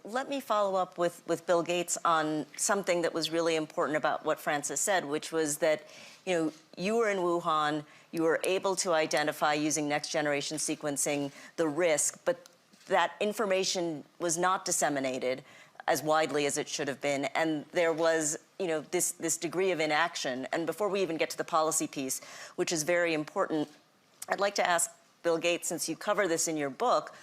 Let me follow up with Bill Gates on something that was really important about what Francis said, which was that, you were in Wuhan, you were able to identify using next generation sequencing the risk, but that information was not disseminated as widely as it should have been. And there was, this degree of inaction. And before we even get to the policy piece, which is very important, I'd like to ask Bill Gates, since you cover this in your book,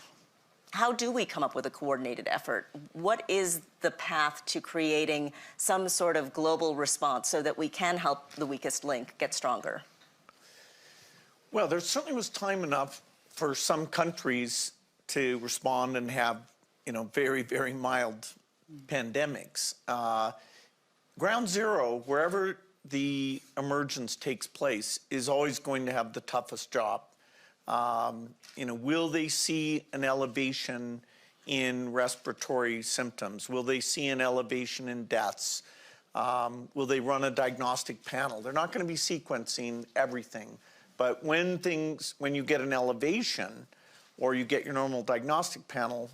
how do we come up with a coordinated effort? What is the path to creating some sort of global response so that we can help the weakest link get stronger? Well, there certainly was time enough for some countries to respond and have, very, very mild pandemics. Ground zero, wherever the emergence takes place, is always going to have the toughest job. Will they see an elevation in respiratory symptoms? Will they see an elevation in deaths? Will they run a diagnostic panel? They're not going to be sequencing everything. But when you get an elevation, or you get your normal diagnostic panel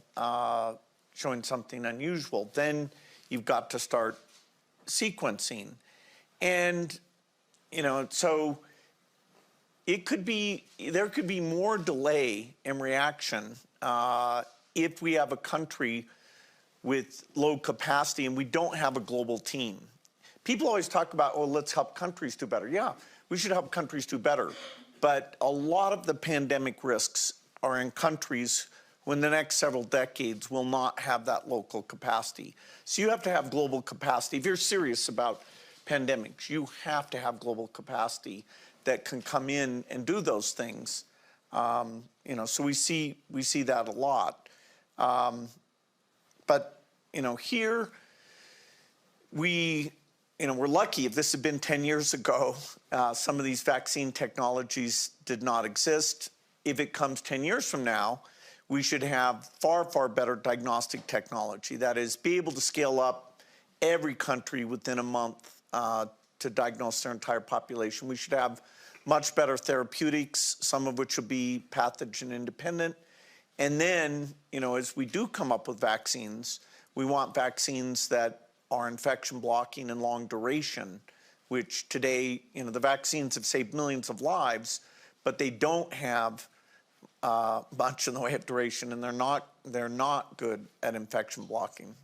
showing something unusual, then you've got to start sequencing. And, so there could be more delay in reaction if we have a country with low capacity and we don't have a global team. People always talk about, oh, let's help countries do better. Yeah, we should help countries do better. But a lot of the pandemic risks are in countries who in the next several decades will not have that local capacity. So you have to have global capacity. If you're serious about pandemics, you have to have global capacity that can come in and do those things. So we see that a lot. But here we're lucky. If this had been 10 years ago, some of these vaccine technologies did not exist. If it comes 10 years from now, we should have far, far better diagnostic technology. That is, be able to scale up every country within a month to diagnose their entire population. We should have much better therapeutics, some of which will be pathogen independent. And then, as we do come up with vaccines, we want vaccines that are infection blocking and long duration, which today, the vaccines have saved millions of lives, but they don't have much in the way of duration, and they're not good at infection blocking.